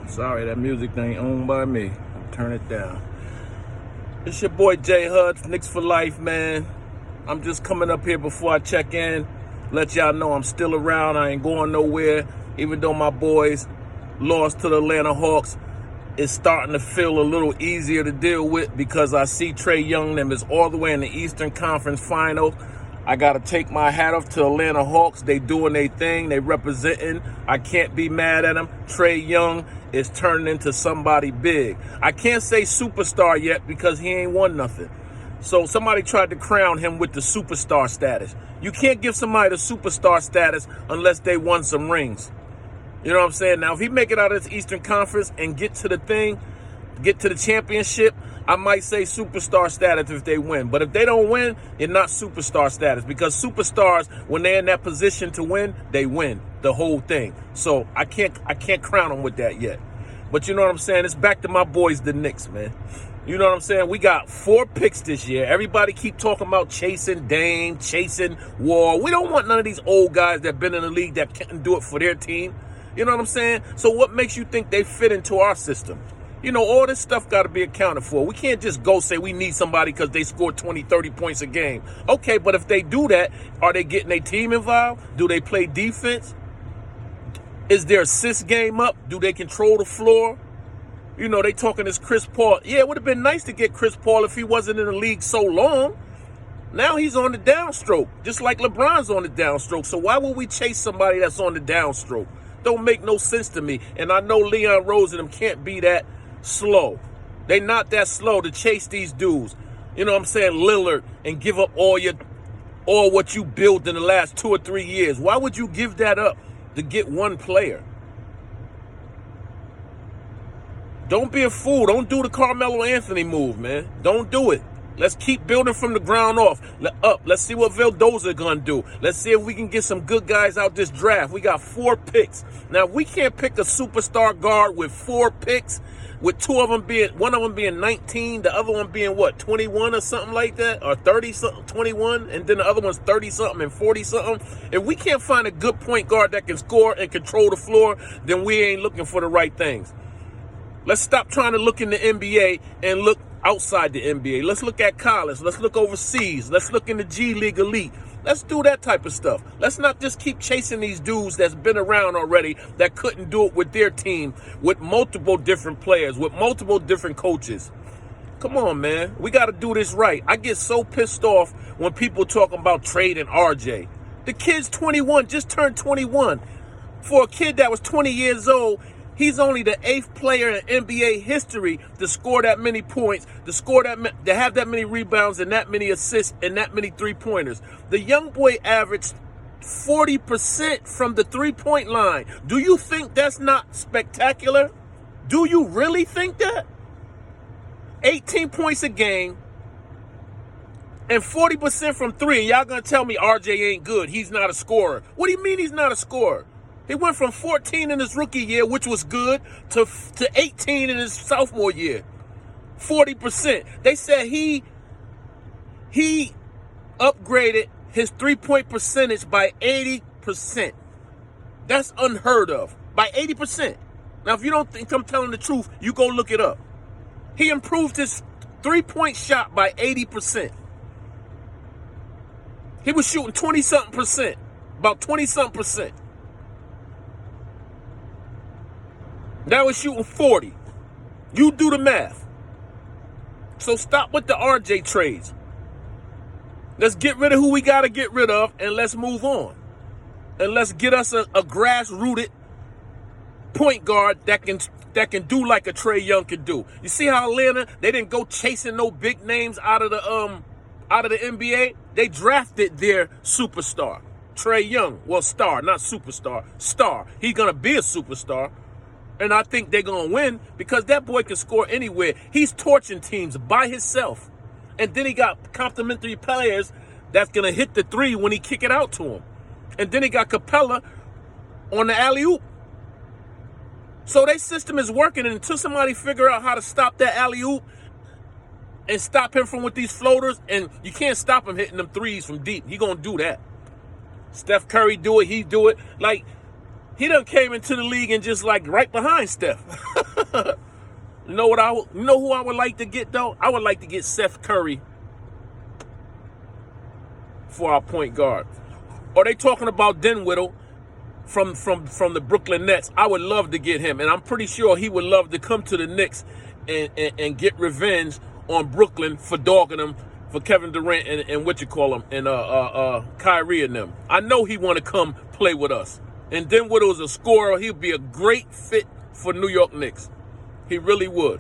Sorry, that music ain't owned by me. Turn it down. It's your boy Jay Hudds, Knicks for life, man. I'm just coming up here before I check in. Let y'all know I'm still around. I ain't going nowhere. Even though my boys lost to the Atlanta Hawks, it's starting to feel a little easier to deal with because I see Trae Young them is all the way in the Eastern Conference Finals. I got to take my hat off to Atlanta Hawks. They doing their thing. They representing. I can't be mad at them. Trae Young is turning into somebody big. I can't say superstar yet because he ain't won nothing. So somebody tried to crown him with the superstar status. You can't give somebody the superstar status unless they won some rings. You know what I'm saying? Now, if he make it out of this Eastern Conference and get to the thing, get to the championship, I might say superstar status if they win. But if they don't win, you're not superstar status because superstars, when they're in that position to win, they win the whole thing. So I can't crown them with that yet. But you know what I'm saying? It's back to my boys, the Knicks, man. You know what I'm saying? We got 4 picks this year. Everybody keep talking about chasing Dame, chasing Wall. We don't want none of these old guys that been in the league that can't do it for their team. You know what I'm saying? So what makes you think they fit into our system? You know, all this stuff got to be accounted for. We can't just go say we need somebody because they scored 20, 30 points a game. Okay, but if they do that, are they getting their team involved? Do they play defense? Is their assist game up? Do they control the floor? You know, they talking this Chris Paul. Yeah, it would have been nice to get Chris Paul if he wasn't in the league so long. Now he's on the downstroke, just like LeBron's on the downstroke. So why would we chase somebody that's on the downstroke? Don't make no sense to me. And I know Leon Rose and them can't be that slow. They not that slow to chase these dudes. You know what I'm saying? Lillard, and give up all what you built in the last 2 or 3 years. Why would you give that up to get one player? Don't be a fool. Don't do the Carmelo Anthony move, man. Don't do it. Let's keep building from the ground up. Let's see what Vildoza gonna do. Let's see if we can get some good guys out this draft. We got 4 picks. Now, we can't pick a superstar guard with 4 picks, with one of them being 19, the other one being what, 21 or something like that, or 30 something, 21, and then the other one's 30 something and 40 something. If we can't find a good point guard that can score and control the floor, then we ain't looking for the right things. Let's stop trying to look in the NBA and look outside the NBA. Let's look at college. Let's look overseas. Let's look in the G League Elite. Let's do that type of stuff. Let's not just keep chasing these dudes that's been around already that couldn't do it with their team, with multiple different players, with multiple different coaches. Come on, man. We got to do this right. I get so pissed off when people talk about trading RJ. The kid's 21, just turned 21. For a kid that was 20 years old, he's only the 8th player in NBA history to score that many points, to have that many rebounds and that many assists and that many three-pointers. The young boy averaged 40% from the three-point line. Do you think that's not spectacular? Do you really think that? 18 points a game and 40% from 3. And y'all gonna tell me RJ ain't good. He's not a scorer. What do you mean he's not a scorer? He went from 14 in his rookie year, which was good, to 18 in his sophomore year. 40%. They said he upgraded his three-point percentage by 80%. That's unheard of. By 80%. Now, if you don't think I'm telling the truth, you go look it up. He improved his three-point shot by 80%. He was shooting 20-something percent. About 20-something percent. Now he's shooting 40. You do the math. So stop with the RJ trades. Let's get rid of who we got to get rid of, and let's move on. And let's get us a grass-rooted point guard that can do like a Trae Young can do. You see how Atlanta, they didn't go chasing no big names out of the NBA. They drafted their superstar, Trae Young. Well, star, not superstar. Star. He's gonna be a superstar. And I think they're going to win because that boy can score anywhere. He's torching teams by himself. And then he got complimentary players that's going to hit the 3 when he kick it out to him. And then he got Capella on the alley-oop. So their system is working. And until somebody figure out how to stop that alley-oop and stop him from with these floaters, and you can't stop him hitting them 3s from deep. He going to do that. Steph Curry do it. He do it. Like, He done came into the league and just like right behind Steph. You know who I would like to get though? I would like to get Seth Curry for our point guard. Or they talking about Dinwiddie from the Brooklyn Nets. I would love to get him, and I'm pretty sure he would love to come to the Knicks and get revenge on Brooklyn for dogging them for Kevin Durant and Kyrie and them. I know he want to come play with us. And Dinwiddie is a scorer. He'd be a great fit for New York Knicks. He really would.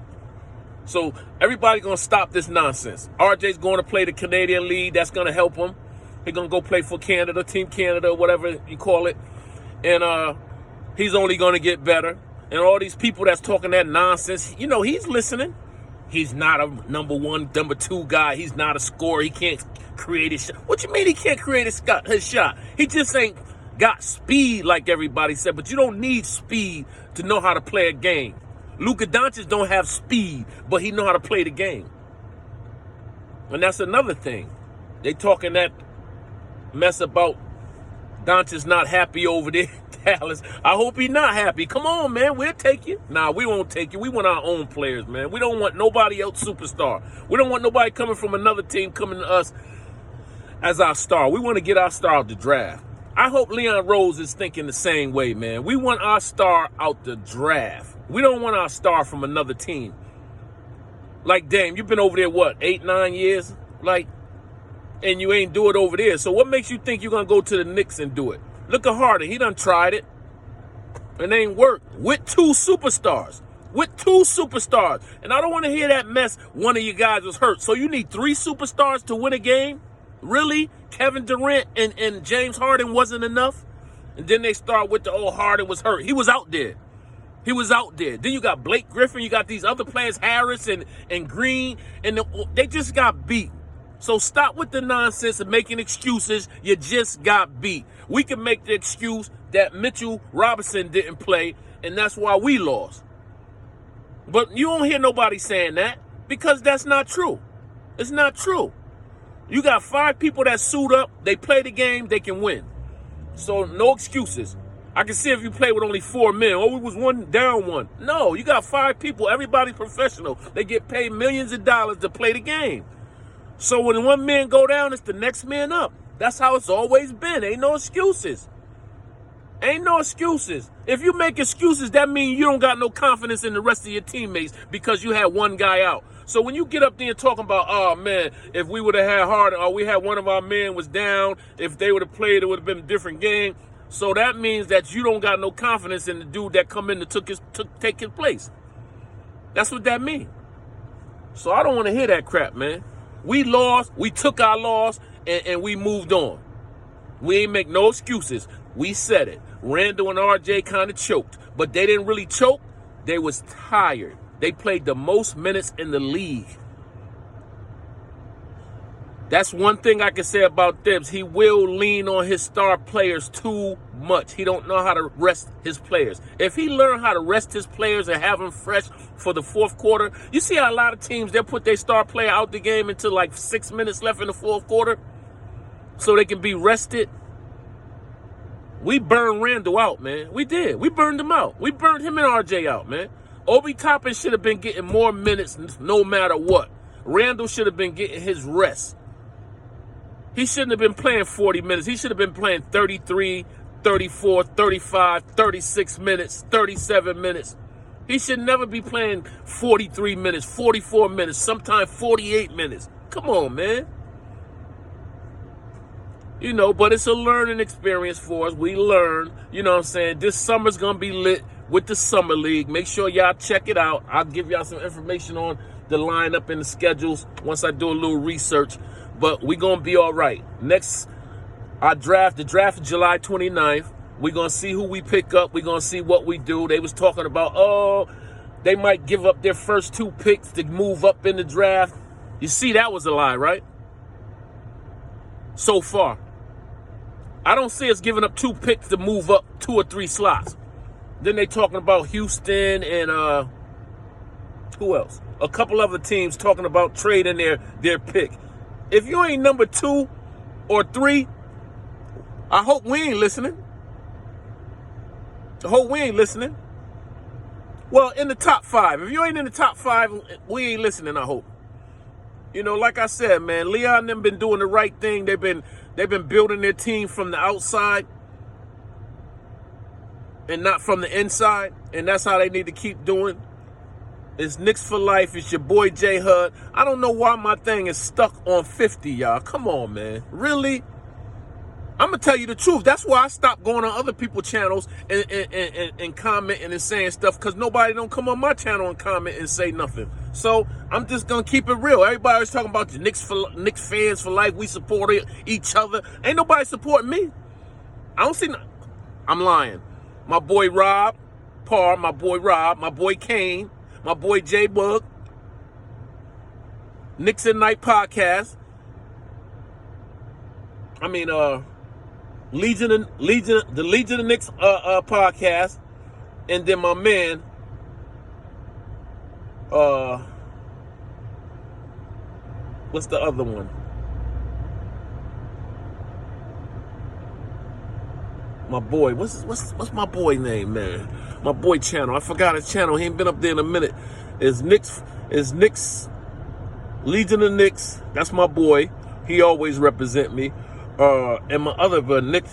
So everybody gonna stop this nonsense. RJ's going to play the Canadian League. That's gonna help him. He's gonna go play for Canada, Team Canada, whatever you call it. And he's only gonna get better. And all these people that's talking that nonsense, you know, he's listening. He's not a number one, number two guy. He's not a scorer. He can't create his shot. What you mean he can't create his shot? He just ain't got speed like everybody said, but you don't need speed to know how to play a game. Luka Doncic don't have speed, but he know how to play the game. And that's another thing. They talking that mess about Doncic not happy over there in Dallas. I hope he not happy. Come on, man. We'll take you. Nah, we won't take you. We want our own players, man. We don't want nobody else superstar. We don't want nobody coming from another team coming to us as our star. We want to get our star out the draft. I hope Leon Rose is thinking the same way, man. We want our star out the draft. We don't want our star from another team. Like, damn, you've been over there, what, 8, 9 years? Like, and you ain't do it over there. So what makes you think you're going to go to the Knicks and do it? Look at Harden. He done tried it. And it ain't worked. With two superstars. And I don't want to hear that mess. One of you guys was hurt. So you need 3 superstars to win a game? Really? Kevin Durant and James Harden wasn't enough? And then they start with Harden was hurt. He was out there. Then you got Blake Griffin. You got these other players, Harris and Green. And they just got beat. So stop with the nonsense of making excuses. You just got beat. We can make the excuse that Mitchell Robinson didn't play, and that's why we lost. But you don't hear nobody saying that because that's not true. It's not true. You got 5 people that suit up, they play the game, they can win. So no excuses. I can see if you play with only 4 men. Oh, we was one down one. No, you got 5 people. Everybody's professional. They get paid millions of dollars to play the game. So when one man go down, it's the next man up. That's how it's always been. Ain't no excuses. If you make excuses, that means you don't got no confidence in the rest of your teammates because you had one guy out. So when you get up there and talking about, oh, man, if we would have had Harden or we had one of our men was down, if they would have played, it would have been a different game. So that means that you don't got no confidence in the dude that come in and take his place. That's what that means. So I don't want to hear that crap, man. We lost, we took our loss, and we moved on. We ain't make no excuses. We said it. Randall and RJ kind of choked, but they didn't really choke. They was tired. They played the most minutes in the league. That's one thing I can say about Thibs. He will lean on his star players too much. He don't know how to rest his players. If he learned how to rest his players and have them fresh for the fourth quarter, you see how a lot of teams, they'll put their star player out the game until like 6 minutes left in the fourth quarter so they can be rested. We burned Randall out, man. We did. We burned him out. We burned him and RJ out, man. Obi Toppin should have been getting more minutes no matter what. Randall should have been getting his rest. He shouldn't have been playing 40 minutes. He should have been playing 33, 34, 35, 36 minutes, 37 minutes. He should never be playing 43 minutes, 44 minutes, sometimes 48 minutes. Come on, man. You know, but it's a learning experience for us. We learn, you know what I'm saying? This summer's going to be lit with the Summer League. Make sure y'all check it out. I'll give y'all some information on the lineup and the schedules once I do a little research. But we're going to be all right. Next, the draft is July 29th. We're going to see who we pick up. We're going to see what we do. They was talking about, they might give up their first 2 picks to move up in the draft. You see, that was a lie, right? So far. I don't see us giving up 2 picks to move up 2 or 3 slots. Then they talking about Houston and who else? A couple other teams talking about trading their pick. If you ain't number 2 or 3, I hope we ain't listening. I hope we ain't listening. Well, in the top 5. If you ain't in the top 5, we ain't listening, I hope. You know, like I said, man, Leon and them been doing the right thing. They've been building their team from the outside and not from the inside. And that's how they need to keep doing. It's Knicks for life. It's your boy J Hud. I don't know why my thing is stuck on 50, y'all. Come on, man. Really? I'm going to tell you the truth. That's why I stopped going on other people's channels and commenting and saying stuff, because nobody don't come on my channel and comment and say nothing. So I'm just going to keep it real. Everybody was talking about the Knicks fans for life. We support each other. Ain't nobody supporting me. I don't see I'm lying. My boy Rob Parr, my boy Rob, my boy Kane, my boy J Bug, Knicks at Night podcast. I mean, Legion of Knicks podcast, and then my man, what's the other one? My boy, what's my boy name, man? My boy channel. I forgot his channel. He ain't been up there in a minute. Is Knicks Legion of Knicks. That's my boy. He always represent me. And my other Nick,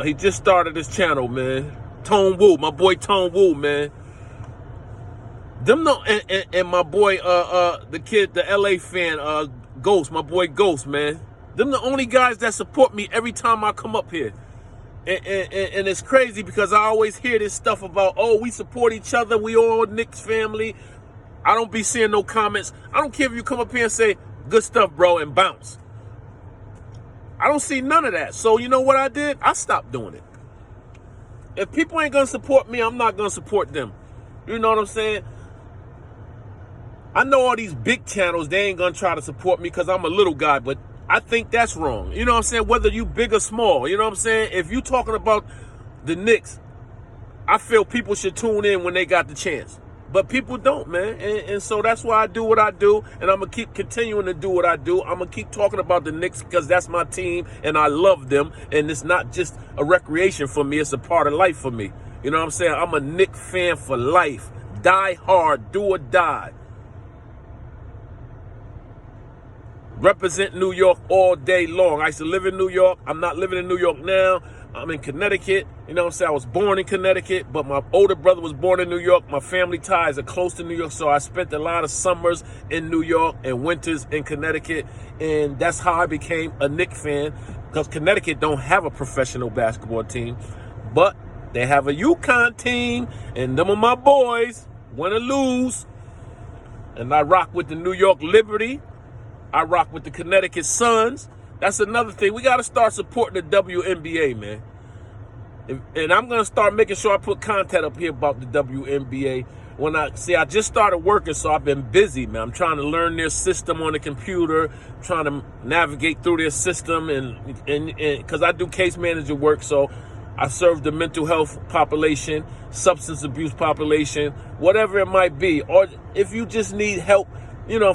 he just started his channel, man. Tone Wu, my boy Tone Wu, man. Them no, and my boy, the kid, the LA fan, Ghost, my boy Ghost, man. Them the only guys that support me every time I come up here. And it's crazy because I always hear this stuff about, oh, we support each other, we all Knicks family. I don't be seeing no comments. I don't care if you come up here and say, good stuff, bro, and bounce. I don't see none of that. So you know what I did? I stopped doing it. If people ain't going to support me, I'm not going to support them. You know what I'm saying? I know all these big channels, they ain't going to try to support me because I'm a little guy, but I think that's wrong. You know what I'm saying? Whether you big or small, you know what I'm saying? If you talking about the Knicks, I feel people should tune in when they got the chance. But people don't, man. And so that's why I do what I do. And I'm going to keep continuing to do what I do. I'm going to keep talking about the Knicks because that's my team and I love them. And it's not just a recreation for me. It's a part of life for me. You know what I'm saying? I'm a Knicks fan for life. Die hard, do or die. Represent New York all day long. I used to live in New York. I'm not living in New York now. I'm in Connecticut. You know what I'm saying? I was born in Connecticut, but my older brother was born in New York. My family ties are close to New York, so I spent a lot of summers in New York and winters in Connecticut, and that's how I became a Knicks fan, because Connecticut don't have a professional basketball team, but they have a UConn team, and them are my boys, win or lose, and I rock with the New York Liberty. I rock with the Connecticut Suns. That's another thing. We got to start supporting the WNBA, man. And I'm going to start making sure I put content up here about the WNBA. I just started working, so I've been busy, man. I'm trying to learn their system on the computer, trying to navigate through their system, and because I do case manager work, so I serve the mental health population, substance abuse population, whatever it might be. Or if you just need help, you know,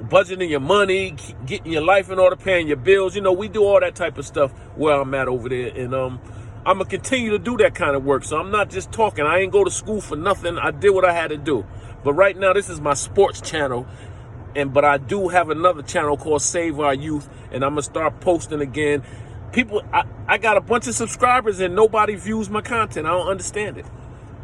budgeting your money, getting your life in order, paying your bills. You know, we do all that type of stuff where I'm at over there. And I'm going to continue to do that kind of work. So I'm not just talking. I ain't go to school for nothing. I did what I had to do. But right now, this is my sports channel. But I do have another channel called Save Our Youth. And I'm going to start posting again. People, I got a bunch of subscribers and nobody views my content. I don't understand it.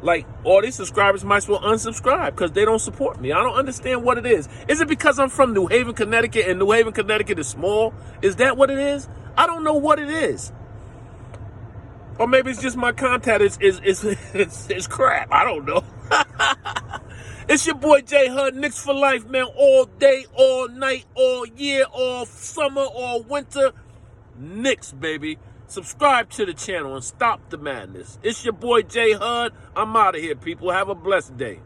Like, all these subscribers might as well unsubscribe because they don't support me. I don't understand what it is. Is it because I'm from New Haven, Connecticut, and New Haven, Connecticut is small? Is that what it is? I don't know what it is. Or maybe it's just my content is crap. I don't know. It's your boy J Hud, Knicks for life, man. All day, all night, all year, all summer, all winter. Knicks, baby. Subscribe to the channel and stop the madness. It's your boy J Hud. I'm out of here, people. Have a blessed day.